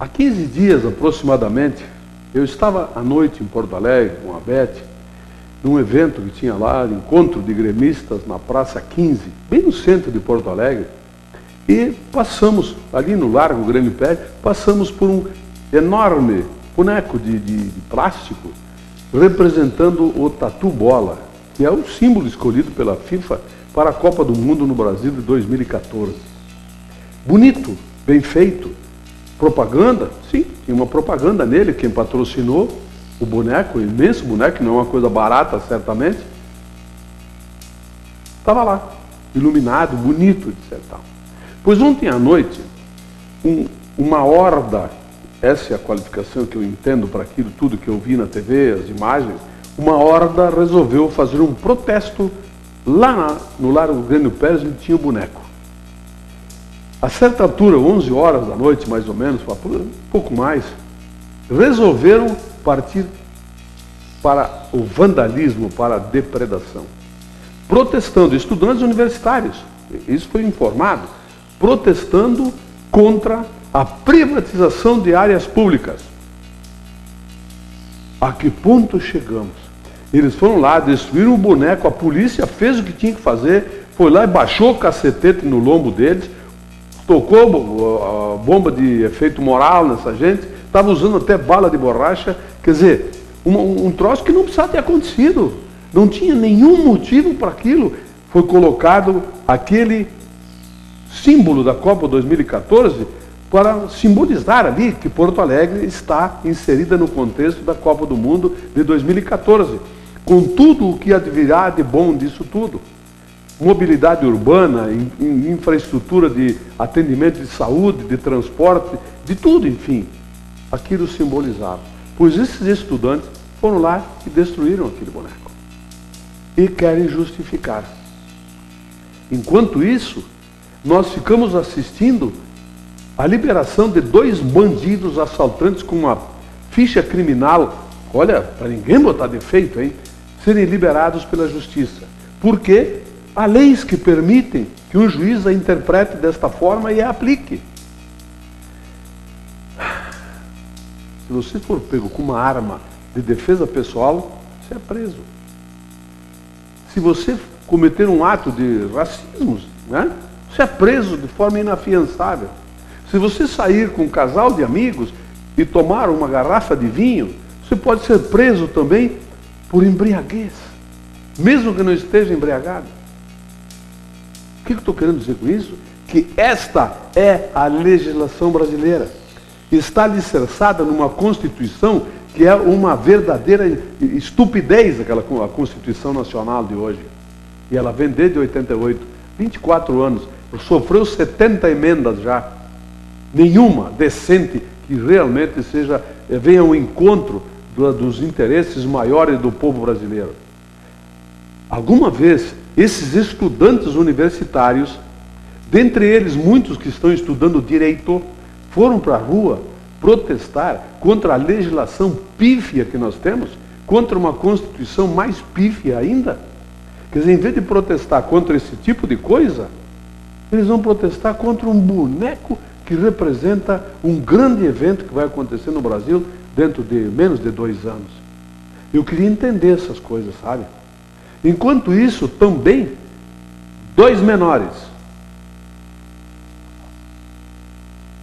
Há 15 dias aproximadamente, eu estava à noite em Porto Alegre com a Beth, num evento que tinha lá, encontro de gremistas na Praça 15, bem no centro de Porto Alegre, e passamos, ali no Largo Grêmio Pérez, passamos por um enorme boneco de plástico representando o Tatu Bola, que é o símbolo escolhido pela FIFA para a Copa do Mundo no Brasil de 2014. Bonito, bem feito. Propaganda? Sim, tinha uma propaganda nele, quem patrocinou o boneco, o imenso boneco, que não é uma coisa barata, certamente, estava lá, iluminado, bonito, etc. Pois ontem à noite, uma horda, essa é a qualificação que eu entendo para aquilo tudo que eu vi na TV, as imagens, uma horda resolveu fazer um protesto lá no Largo Grêmio Pérez, onde tinha o boneco. A certa altura, 11 horas da noite, mais ou menos, um pouco mais, resolveram partir para o vandalismo, para a depredação. Protestando, estudantes universitários, isso foi informado, protestando contra a privatização de áreas públicas. A que ponto chegamos? Eles foram lá, destruíram o boneco, a polícia fez o que tinha que fazer, foi lá e baixou o cacetete no lombo deles, tocou a bomba de efeito moral nessa gente, estava usando até bala de borracha, quer dizer, um troço que não precisava ter acontecido, não tinha nenhum motivo para aquilo. Foi colocado aquele símbolo da Copa 2014 para simbolizar ali que Porto Alegre está inserida no contexto da Copa do Mundo de 2014, com tudo o que advirá de bom disso tudo. Mobilidade urbana, infraestrutura de atendimento de saúde, de transporte, de tudo, enfim. Aquilo simbolizava. Pois esses estudantes foram lá e destruíram aquele boneco. E querem justificar. Enquanto isso, nós ficamos assistindo a liberação de 2 bandidos assaltantes com uma ficha criminal, olha, para ninguém botar defeito, hein? Serem liberados pela justiça. Por quê? Há leis que permitem que um juiz a interprete desta forma e a aplique. Se você for pego com uma arma de defesa pessoal, você é preso. Se você cometer um ato de racismo, né, você é preso de forma inafiançável. Se você sair com um casal de amigos e tomar uma garrafa de vinho, você pode ser preso também por embriaguez, mesmo que não esteja embriagado. O que eu estou querendo dizer com isso? Que esta é a legislação brasileira. Está alicerçada numa Constituição que é uma verdadeira estupidez, a Constituição Nacional de hoje. E ela vem desde 88, 24 anos, sofreu 70 emendas já. Nenhuma decente que realmente venha ao encontro dos interesses maiores do povo brasileiro. Alguma vez, esses estudantes universitários, dentre eles muitos que estão estudando direito, foram para a rua protestar contra a legislação pífia que nós temos, contra uma Constituição mais pífia ainda? Quer dizer, em vez de protestar contra esse tipo de coisa, eles vão protestar contra um boneco que representa um grande evento que vai acontecer no Brasil dentro de menos de 2 anos. Eu queria entender essas coisas, sabe? Enquanto isso, também, 2 menores,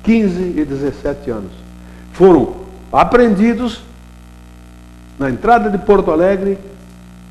15 e 17 anos, foram apreendidos na entrada de Porto Alegre,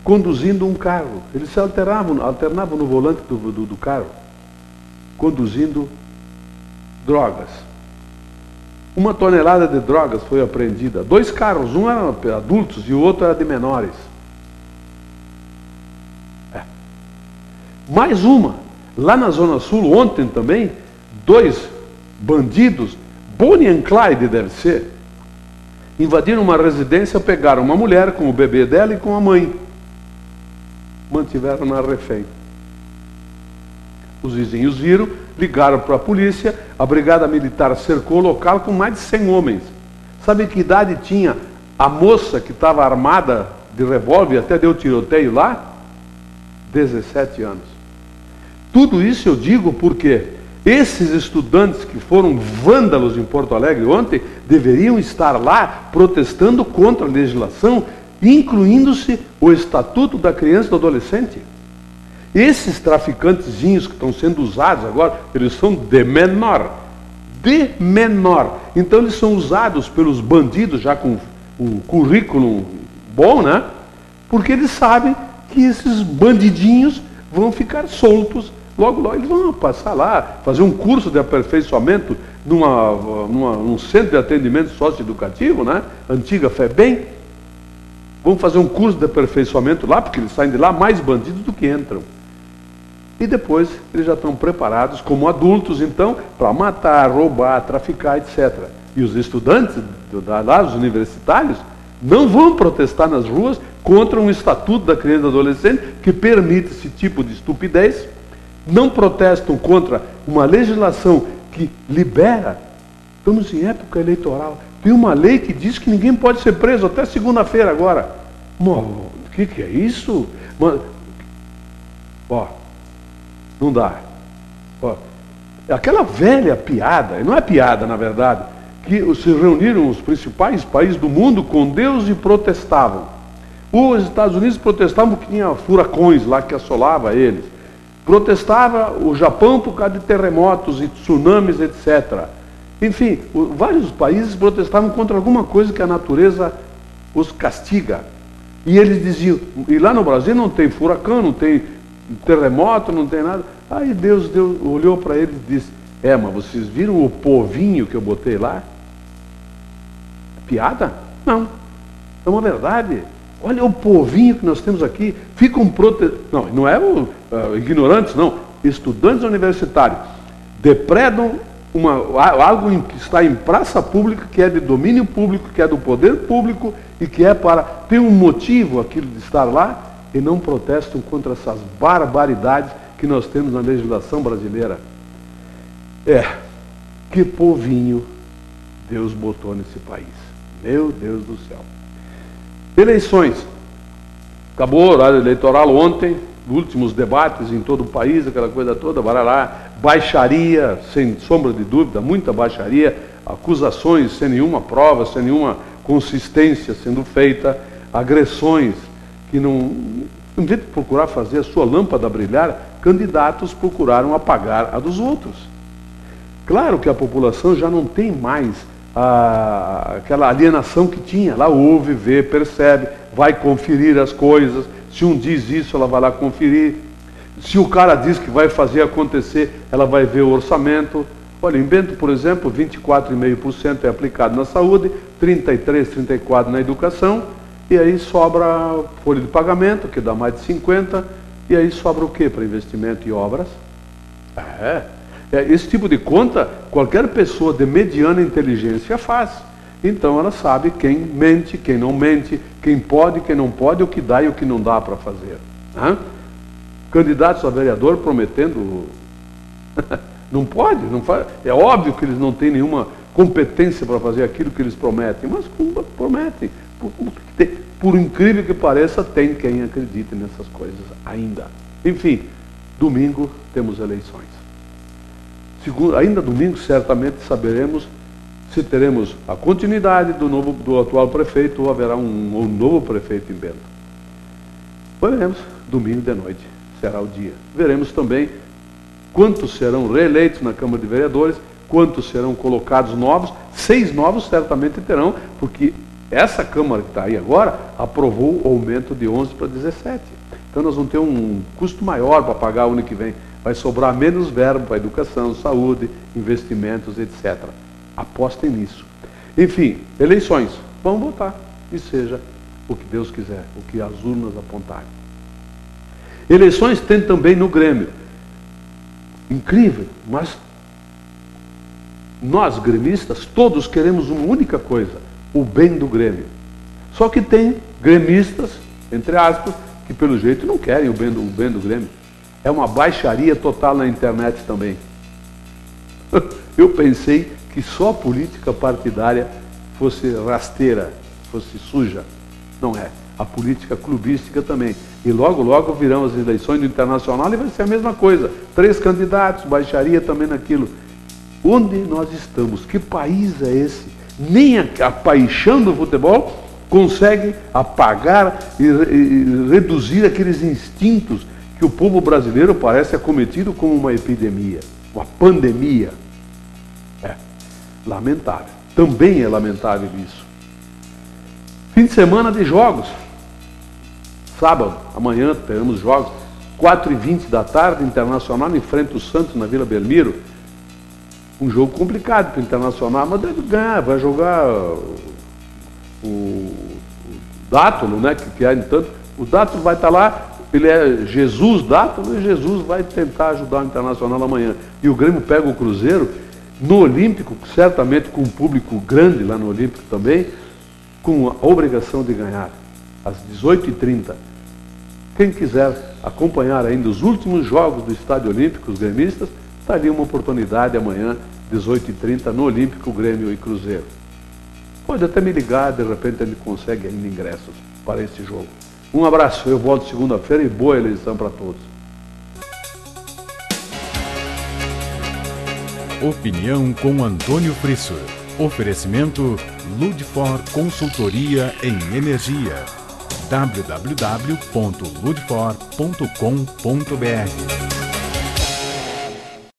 conduzindo um carro. Eles se alternavam no volante do carro, conduzindo drogas. 1 tonelada de drogas foi apreendida. 2 carros, um era adultos e o outro era de menores. Mais uma, lá na Zona Sul, ontem também, 2 bandidos, Bonnie and Clyde deve ser, invadiram uma residência, pegaram uma mulher com o bebê dela e com a mãe. Mantiveram na refém. Os vizinhos viram, ligaram para a polícia, a brigada militar cercou o local com mais de 100 homens. Sabe que idade tinha a moça que estava armada de revólver, até deu tiroteio lá? 17 anos. Tudo isso eu digo porque Esses estudantes que foram vândalos em Porto Alegre ontem deveriam estar lá protestando contra a legislação, incluindo-se o Estatuto da Criança e do Adolescente. Esses traficantezinhos que estão sendo usados agora, eles são de menor. De menor. Então eles são usados pelos bandidos já com um currículo bom, né? Porque eles sabem que esses bandidinhos vão ficar soltos. Logo, logo eles vão passar lá, fazer um curso de aperfeiçoamento num centro de atendimento socioeducativo, né? Antiga FEBEM. Vão fazer um curso de aperfeiçoamento lá, porque eles saem de lá mais bandidos do que entram. E depois eles já estão preparados como adultos, então, para matar, roubar, traficar, etc. E os estudantes, lá, os universitários, não vão protestar nas ruas contra um estatuto da criança e do adolescente que permite esse tipo de estupidez. Não protestam contra uma legislação que libera. Estamos em época eleitoral. Tem uma lei que diz que ninguém pode ser preso até segunda-feira agora. O que é isso? Não dá. Aquela velha piada, não é piada na verdade, que se reuniram os principais países do mundo com Deus e protestavam. Os Estados Unidos protestavam porque tinha furacões lá que assolava eles. Protestava o Japão por causa de terremotos e tsunamis, etc. Enfim, vários países protestavam contra alguma coisa que a natureza os castiga. E eles diziam, e lá no Brasil não tem furacão, não tem terremoto, não tem nada. Aí Deus olhou para eles e disse, mas vocês viram o povinho que eu botei lá? Piada? Não. É uma verdade. Olha o povinho que nós temos aqui. Ficam não é ignorantes, não. Estudantes universitários depredam algo que está em praça pública, que é de domínio público, que é do poder público e que é para ter um motivo aquilo de estar lá e não protestam contra essas barbaridades que nós temos na legislação brasileira. Que povinho Deus botou nesse país. Meu Deus do céu. Eleições. Acabou o horário eleitoral ontem, últimos debates em todo o país, aquela coisa toda, barará, baixaria, sem sombra de dúvida, muita baixaria, acusações sem nenhuma prova, sem nenhuma consistência sendo feita, agressões que não... Em vez de procurar fazer a sua lâmpada brilhar, candidatos procuraram apagar a dos outros. Claro que a população já não tem mais aquela alienação que tinha. Lá ouve, vê, percebe, vai conferir as coisas. Se um diz isso, ela vai lá conferir. Se o cara diz que vai fazer acontecer, ela vai ver o orçamento. Olha, em Bento, por exemplo, 24,5% é aplicado na saúde, 33%, 34% na educação, e aí sobra folha de pagamento, que dá mais de 50%, e aí sobra o quê para investimento e obras? Esse tipo de conta, qualquer pessoa de mediana inteligência faz. Então ela sabe quem mente, quem não mente, quem pode, quem não pode, o que dá e o que não dá para fazer. Candidatos a vereador prometendo... Não pode, não faz. É óbvio que eles não têm nenhuma competência para fazer aquilo que eles prometem, mas prometem. Por incrível que pareça, tem quem acredite nessas coisas ainda. Enfim, domingo temos eleições. Ainda domingo, certamente saberemos se teremos a continuidade do atual prefeito ou haverá um novo prefeito em Bento. Veremos, domingo de noite será o dia. Veremos também quantos serão reeleitos na Câmara de Vereadores, quantos serão colocados novos. 6 novos certamente terão, porque essa Câmara que está aí agora aprovou o aumento de 11 para 17. Então nós vamos ter um custo maior para pagar o ano que vem. Vai sobrar menos verbo para educação, saúde, investimentos, etc. Apostem nisso. Enfim, eleições. Vamos votar. E seja o que Deus quiser, o que as urnas apontarem. Eleições tem também no Grêmio. Incrível, mas nós, gremistas, todos queremos uma única coisa, o bem do Grêmio. Só que tem gremistas, entre aspas, que pelo jeito não querem o bem do Grêmio. É uma baixaria total na internet também. Eu pensei que só a política partidária fosse rasteira, fosse suja. Não é. A política clubística também. E logo, logo virão as eleições do Internacional e vai ser a mesma coisa. 3 candidatos, baixaria também naquilo. Onde nós estamos? Que país é esse? Nem a paixão do futebol consegue apagar e reduzir aqueles instintos que o povo brasileiro parece acometido como uma epidemia, uma pandemia. É lamentável. Também é lamentável isso. Fim de semana de jogos. Sábado, amanhã teremos jogos. 4h20 da tarde, Internacional enfrenta o Santos na Vila Belmiro. Um jogo complicado para o Internacional, mas deve ganhar, vai jogar o Dátulo, né, que há entanto. O Dátulo vai estar lá, ele é Jesus Dátulo, e Jesus vai tentar ajudar o Internacional amanhã. E o Grêmio pega o Cruzeiro no Olímpico, certamente com um público grande lá no Olímpico também, com a obrigação de ganhar, às 18h30. Quem quiser acompanhar ainda os últimos jogos do Estádio Olímpico, os gremistas, está ali uma oportunidade amanhã, 18h30, no Olímpico, Grêmio e Cruzeiro. Pode até me ligar, de repente ele consegue ainda ingressos para esse jogo. Um abraço, eu volto segunda-feira e boa eleição para todos. Opinião com Antônio Frissur. Oferecimento Ludfor Consultoria em Energia. www.ludfor.com.br